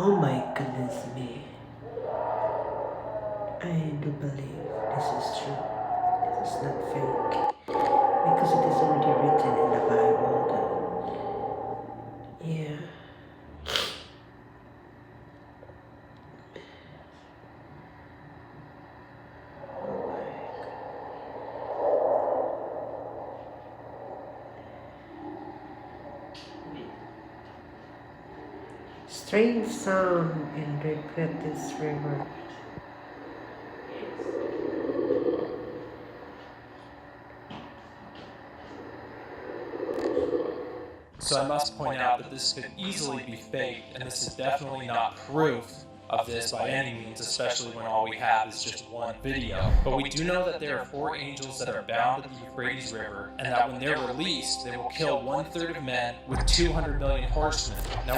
Oh my goodness me. I do believe this is true. This is not fake. Because it is already written in the Bible that, yeah. Oh my. Strange sound in the euphrates river. So I must point out that this could easily be faked, and this is definitely not proof of this by any means, especially when all we have is just one video. But we do know that there are 4 angels that are bound at the Euphrates River, and that when they're released, they will kill 1/3 of men with 200 million horsemen. Now,